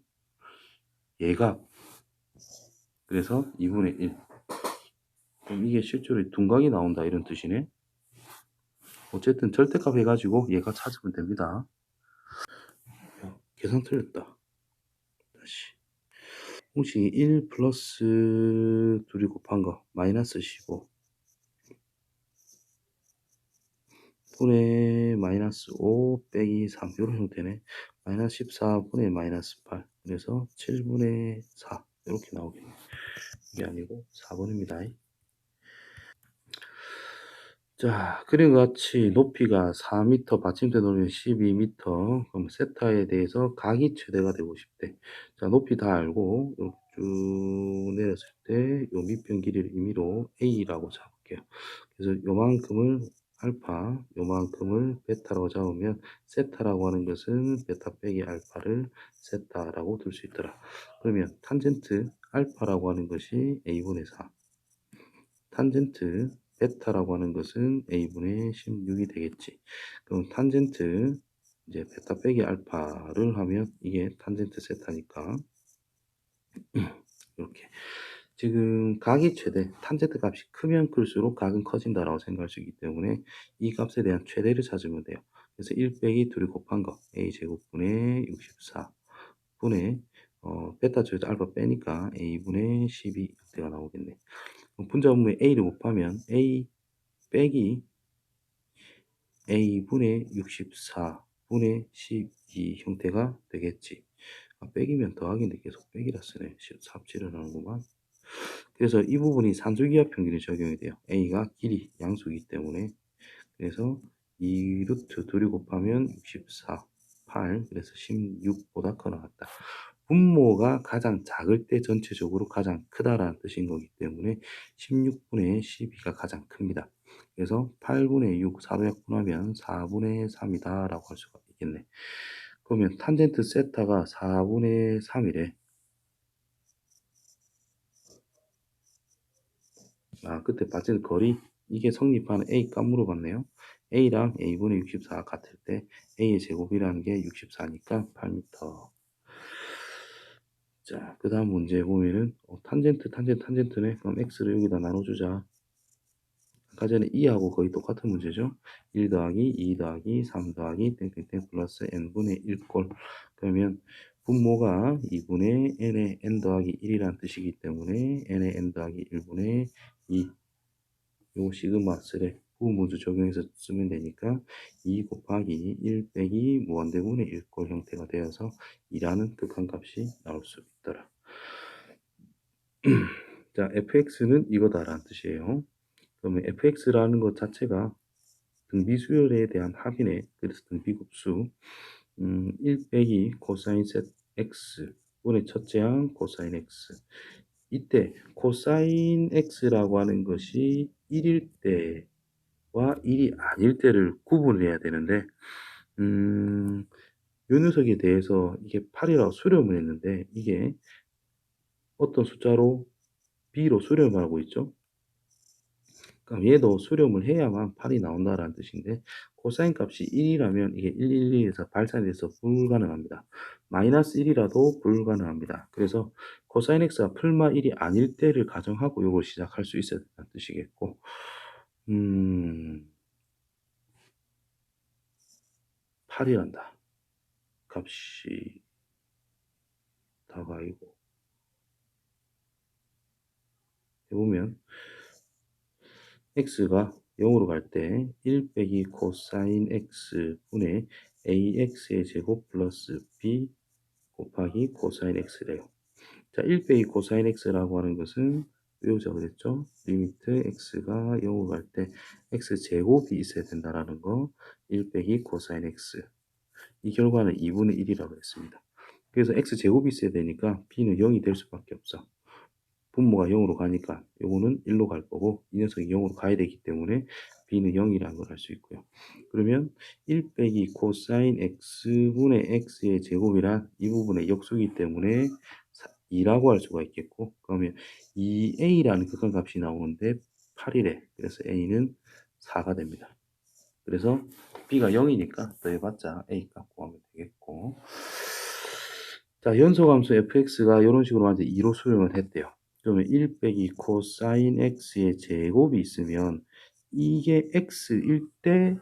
얘가 그래서 2분의 1 그럼 이게 실제로 둔각이 나온다 이런 뜻이네. 어쨌든 절대값 해가지고 얘가 찾으면 됩니다. 계산 틀렸다. 다시 공식이 1 플러스 둘이 곱한 거 마이너스 15 분의 마이너스 5 빼기 3 이런 형태네. 마이너스 14 분의 마이너스 8 그래서 7분의 4 이렇게 나오겠네. 이게 아니고 4번입니다. 자, 그림과 같이 높이가 4m, 받침대 높이는 12m. 그럼 세타에 대해서 각이 최대가 되고 싶대. 자, 높이 다 알고 쭉 내렸을 때 요 밑변 길이를 임의로 A라고 잡을게요. 그래서 요만큼을 알파, 요만큼을 베타라고 잡으면 세타라고 하는 것은 베타 빼기 알파를 세타라고 둘 수 있더라. 그러면 탄젠트 알파라고 하는 것이 A분의 4. 탄젠트 베타라고 하는 것은 A분의 16이 되겠지. 그럼 탄젠트 이제 베타 빼기 알파를 하면 이게 탄젠트 세타니까 이렇게 지금 각이 최대 탄젠트 값이 크면 클수록 각은 커진다라고 생각할 수 있기 때문에 이 값에 대한 최대를 찾으면 돼요. 그래서 1 빼기 2이 곱한 거 A제곱분의 64 분의 베타 쪽에서 알파 빼니까 A분의 12가 나오겠네. 분자분모에 A를 곱하면 A 빼기 A분의 64분의 12 형태가 되겠지. 빼기면 더하기인데 계속 빼기라 쓰네. 삽질을 하는구만. 그래서 이 부분이 산술기하 평균에 적용이 돼요. A가 길이 양수이기 때문에. 그래서 2 루트 2를 곱하면 64, 8, 그래서 16보다 커 나갔다. 분모가 가장 작을 때 전체적으로 가장 크다라는 뜻인 거기 때문에 16분의 12가 가장 큽니다. 그래서 8분의 6, 4로 약분하면 4분의 3이다 라고 할 수가 있겠네. 그러면 탄젠트 세타가 4분의 3이래. 그때 받은 거리 이게 성립하는 A 값 물어봤네요. A랑 A분의 64 같을 때 A의 제곱이라는 게 64니까 8m. 자, 그 다음 문제 보면은 탄젠트네. 그럼 x를 여기다 나눠주자. 아까 전에 2하고 거의 똑같은 문제죠. 1 더하기 2 더하기 3 더하기 땡땡땡 플러스 n분의 1꼴. 그러면 분모가 2분의 n의 n 더하기 1이라는 뜻이기 때문에 n의 n 더하기 1분의 2 요 시그마 스레 부분분수 적용해서 쓰면 되니까 2 곱하기 1 빼기 무한대분의 1꼴 형태가 되어서 2라는 극한값이 나올 수 있더라. 자, fx는 이거다라는 뜻이에요. 그러면 fx라는 것 자체가 등비수열에 대한 합이네. 그래서 등비급수 1 빼기 코사인 셋 x 분의 첫째 항 코사인 x. 이때 코사인 x라고 하는 것이 1일 때와 1이 아닐 때를 구분을 해야 되는데 요 녀석에 대해서 이게 8이라고 수렴을 했는데 이게 어떤 숫자로 b로 수렴을 하고 있죠. 그럼 얘도 수렴을 해야만 8이 나온다라는 뜻인데 코사인 값이 1이라면 이게 111에서 발산돼서 불가능합니다. 마이너스 1이라도 불가능합니다. 그래서 코사인 x가 풀마 1이 아닐 때를 가정하고 이걸 시작할 수 있어야 된다는 뜻이겠고 8이란다. 값이 다가이고 해보면 x가 0으로 갈 때 1 빼기 코사인 x 분의 ax의 제곱 플러스 b 곱하기 코사인 x래요. 자, 1 빼기 코사인 x라고 하는 것은 외우자 그랬죠? 리미트 x가 0으로 갈 때 x제곱이 있어야 된다라는 거. 1 빼기 코사인 x. 이 결과는 2분의 1이라고 했습니다. 그래서 x제곱이 있어야 되니까 b는 0이 될 수밖에 없어. 분모가 0으로 가니까 요거는 1로 갈 거고 이 녀석이 0으로 가야 되기 때문에 b는 0이라는 걸 알 수 있고요. 그러면 1 빼기 코사인 x분의 x의 제곱이란 이 부분의 역수이기 때문에 2라고 할 수가 있겠고, 그러면 2a라는 극한값이 나오는데 8이래. 그래서 a는 4가 됩니다. 그래서 b가 0이니까 더해봤자 a 값 구하면 되겠고, 자, 연소함수 fx가 이런 식으로 완전 2로 수렴을 했대요. 그러면 1 빼기 코사인 x의 제곱이 있으면 이게 x일 때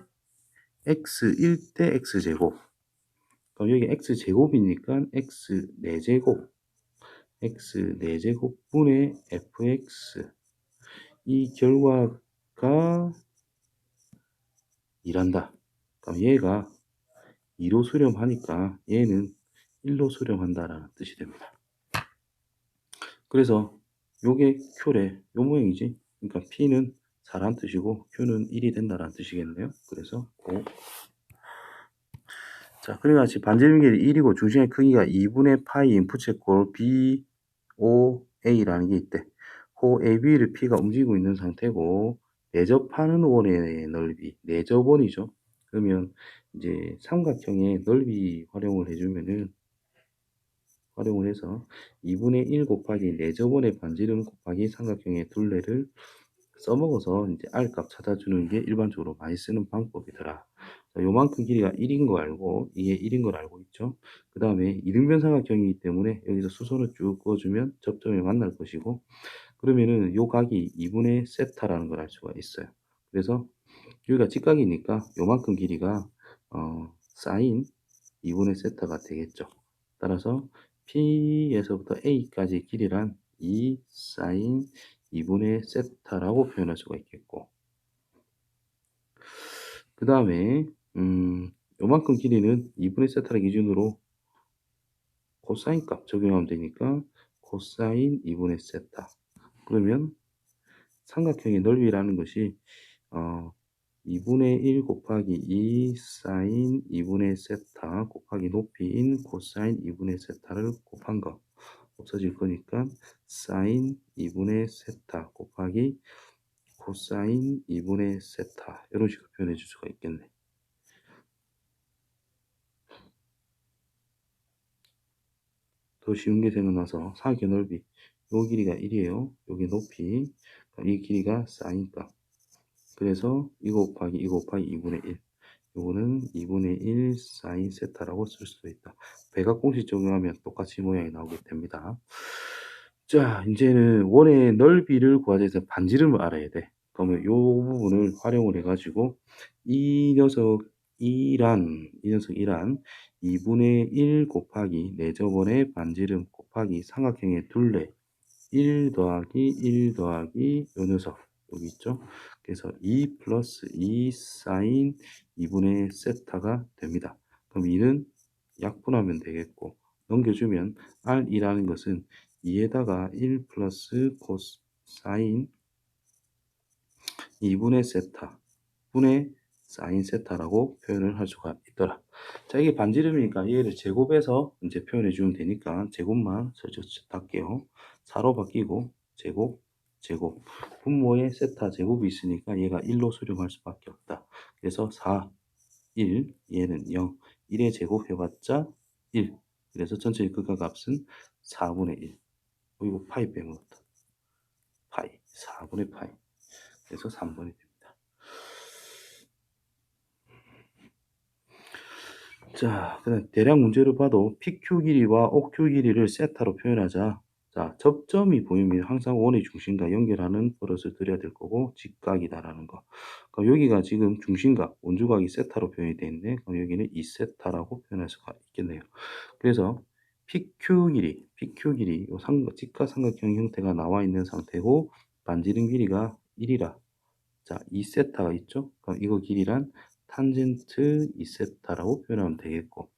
x제곱. 그럼 여기 x제곱이니까 x 4제곱. x 4제곱분의 fx. 이 결과가 2란다. 그럼 얘가 2로 수렴하니까 얘는 1로 수렴한다라는 뜻이 됩니다. 그래서 요게 Q래. 요 모양이지. 그러니까 P는 4란 뜻이고 Q는 1이 된다라는 뜻이겠네요. 그래서 O. 자, 그러니까 지금 반지름 길이 1이고 중심의 크기가 2분의 파이인 부채꼴 BOA라는 게 있대. 호 AB를 P가 움직이고 있는 상태고 내접하는 원의 넓이, 내접원이죠. 그러면 이제 삼각형의 넓이 활용을 해주면은 활용을 해서 2분의 1 곱하기 내접원의 반지름 곱하기 삼각형의 둘레를 써먹어서 이제 R값 찾아주는 게 일반적으로 많이 쓰는 방법이더라. 자, 요만큼 길이가 1인 거 알고, 이게 1인 걸 알고 있죠. 그 다음에 이등변 삼각형이기 때문에 여기서 수선을 쭉 그어주면 접점에 만날 것이고, 그러면은 요 각이 2분의 세타라는 걸 알 수가 있어요. 그래서 여기가 직각이니까 요만큼 길이가 사인 2분의 세타가 되겠죠. 따라서 P에서부터 A까지 길이란 2 사인 2분의 세타라고 표현할 수가 있겠고, 그 다음에 요만큼 길이는 2분의 세타를 기준으로 코사인 값 적용하면 되니까 코사인 2분의 세타. 그러면 삼각형의 넓이라는 것이 2분의 1 곱하기 2 사인 2분의 세타 곱하기 높이인 코사인 2분의 세타를 곱한 거 없어질 거니까 사인 2분의 세타 곱하기 코사인 2분의 세타 이런 식으로 표현해 줄 수가 있겠네. 더 쉬운 게 생각나서 사각의 넓이 요 길이가 1이에요. 요게 높이 이 길이가 사인값. 그래서 이거 곱하기 이거 곱하기 2분의 1. 요거는 2분의 1 사인 세타라고 쓸 수도 있다. 백악 공식 적용하면 똑같이 모양이 나오게 됩니다. 자, 이제는 원의 넓이를 구하자 해서 반지름을 알아야 돼. 그러면 요 부분을 활용을 해가지고 이 녀석 이 녀석 2분의 1 곱하기 내접원의 반지름 곱하기 삼각형의 둘레 1 더하기 1 더하기 요 녀석 여기 있죠. 그래서 2 플러스 2 사인 2분의 세타가 됩니다. 그럼 2는 약분하면 되겠고 넘겨주면 R이라는 것은 2에다가 1 플러스 코사인 2분의 세타 분의 사인 세타라고 표현을 할 수가 있더라. 자, 이게 반지름이니까 얘를 제곱해서 이제 표현해 주면 되니까 제곱만 할게요. 4로 바뀌고 제곱 제곱 분모에 세타 제곱이 있으니까 얘가 1로 수렴할 수밖에 없다. 그래서 4 1 얘는 0 1의 제곱 해봤자 1. 그래서 전체 극한값은 4분의 1. 이거 파이 빼먹었다. 파이 4분의 파이. 그래서 3번이 됩니다. 자, 그다음 대략 문제를 봐도 PQ 길이와 OQ 길이를 세타로 표현하자. 자, 접점이 보이면 항상 원의 중심과 연결하는 버릇을 들여야 될 거고 직각이다라는 거. 그럼 여기가 지금 중심각, 원주각이 세타로 표현이 되어 있는데 그럼 여기는 2세타라고 표현할 수가 있겠네요. 그래서 PQ 길이 요 직각 삼각형 형태가 나와 있는 상태고 반지름 길이가 1이라. 자, 2세타가 있죠? 그럼 이거 길이란 탄젠트 2세타라고 표현하면 되겠고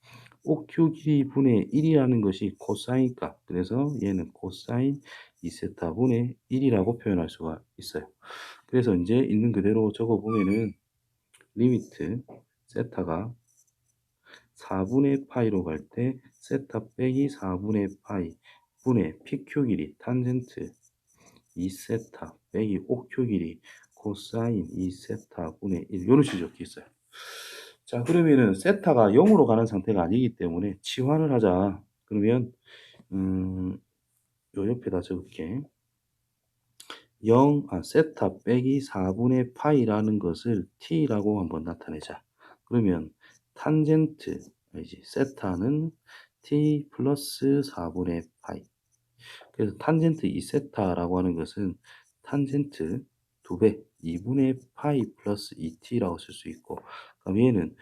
OQ 길이 분의 1이라는 것이 코사인 값. 그래서 얘는 코사인 2세타분의 1이라고 표현할 수가 있어요. 그래서 이제 있는 그대로 적어보면은 리미트 세타가 4분의 파이로 갈 때 세타 빼기 4분의 파이 분의 PQ 길이 탄젠트 2세타 빼기 OQ 길이 코사인 2세타 분의 1 이런 식으로 적혀 있어요. 자, 그러면은 세타가 0으로 가는 상태가 아니기 때문에 치환을 하자. 그러면 요 옆에다 적을게. 세타 빼기 4분의 파이라는 것을 t라고 한번 나타내자. 그러면 탄젠트, 세타는 t 플러스 4분의 파이. 그래서 탄젠트 2세타라고 하는 것은 탄젠트 2배, 2분의 파이 플러스 2t라고 쓸 수 있고, 그럼 얘는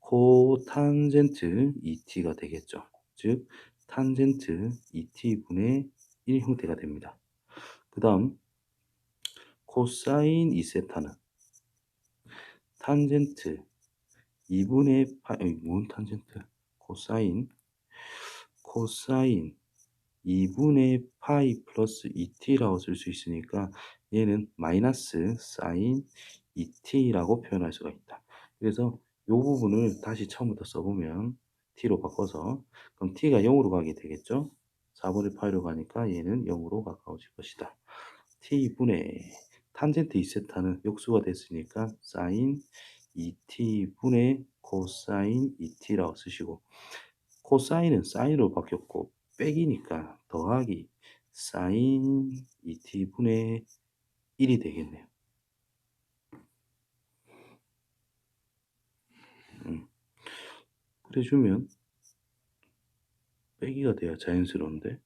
코탄젠트 2t가 되겠죠. 즉, 탄젠트 2t분의 1 형태가 됩니다. 그 다음, 코사인 2세타는 탄젠트 2분의 파이, 뭔 탄젠트? 코사인 2분의 파이 플러스 2t라고 쓸 수 있으니까 얘는 마이너스 사인 2t라고 표현할 수가 있다. 그래서 이 부분을 다시 처음부터 써보면 t로 바꿔서 그럼 t가 0으로 가게 되겠죠. 4분의 파이로 가니까 얘는 0으로 가까워질 것이다. t분의 탄젠트 2세타는 역수가 됐으니까 사인 2t분의 코사인 2t라고 쓰시고 코사인은 사인으로 바뀌었고 빼기니까 더하기 사인 2t분의 1이 되겠네요. 그래주면 빼기가 돼야 자연스러운데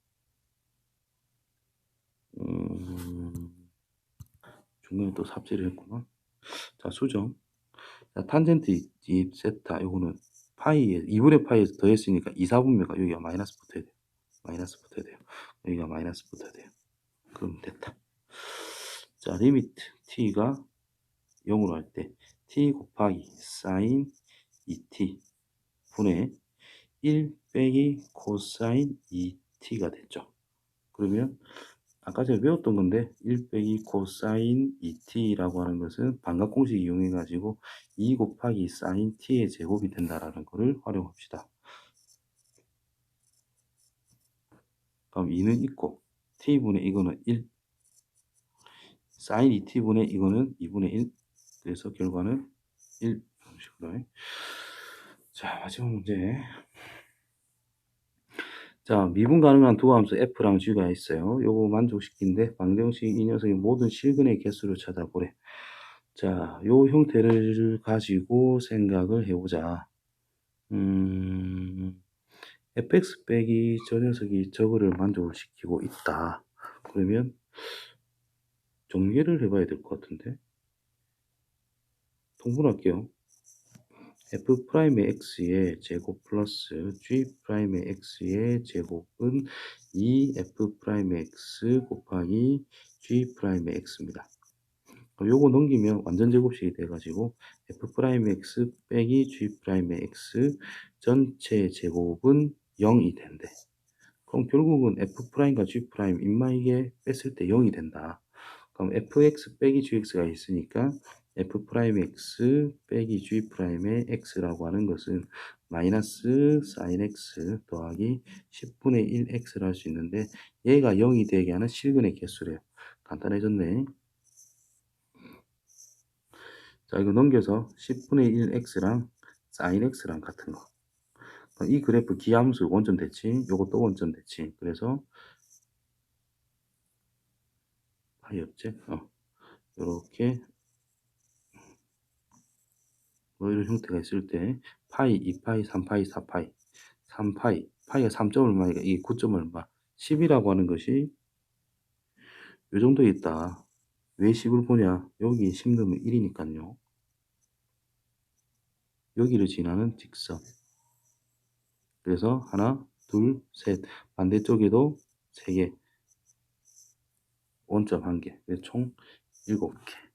중간에 또 삽질을 했구나. 자, 수정. 자, 탄젠트 2세타 요거는 파이에 2분의 파이에서 더했으니까 2, 4분면가 여기가 마이너스 붙어야 돼요. 마이너스 붙어야 돼요. 여기가 마이너스 붙어야 돼요. 그럼 됐다. 자, 리미트 t가 0으로 할 때 t 곱하기 사인 2t 분의 1 빼기 코사인 2t가 됐죠. 그러면 아까 제가 배웠던 건데 1 빼기 코사인 2t라고 하는 것은 반값공식 이용해 가지고 2 곱하기 사인 t의 제곱이 된다라는 것을 활용합시다. 그럼 2는 있고 t분의 이거는 1 사인 2t분의 이거는 2분의 1 그래서 결과는 1 이런 식으로. 자, 마지막 문제. 자, 미분 가능한 두 함수 f랑 g가 있어요. 요거 만족시킨데 방정식 이 녀석의 모든 실근의 개수를 찾아보래. 자, 요 형태를 가지고 생각을 해보자. fx 빼기 저 녀석이 저거를 만족을 시키고 있다. 그러면 정리를 해봐야 될 것 같은데. 통분할게요. f'의 x의 제곱 플러스 g'의 x의 제곱은 2f'의 x 곱하기 g'의 x입니다. 요거 넘기면 완전 제곱식이 돼가지고 f'의 x 빼기 g'의 x 전체 제곱은 0이 된대. 그럼 결국은 f'과 g' 인마이게 뺐을 때 0이 된다. 그럼 fx 빼기 gx가 있으니까 f'x 빼기 g'의 x라고 하는 것은 마이너스 sin x 더하기 10분의 1x를 할 수 있는데 얘가 0이 되게 하는 실근의 개수래요. 간단해졌네. 자, 이거 넘겨서 10분의 1x랑 sin x랑 같은 거. 이 그래프 기함수 원점 됐지. 요것도 원점 됐지. 그래서 파이 없지? 요렇게 뭐 이런 형태가 있을 때 파이, 2파이, 3파이, 4파이, 3파이, 파이가 3점 얼마니까 이게 9점 얼마 10이라고 하는 것이 요 정도에 있다. 왜 10을 보냐? 여기 10 넣으면 1이니까요. 여기를 지나는 직선. 그래서 하나, 둘, 셋. 반대쪽에도 3개. 원점 1개. 그래서 총 7개.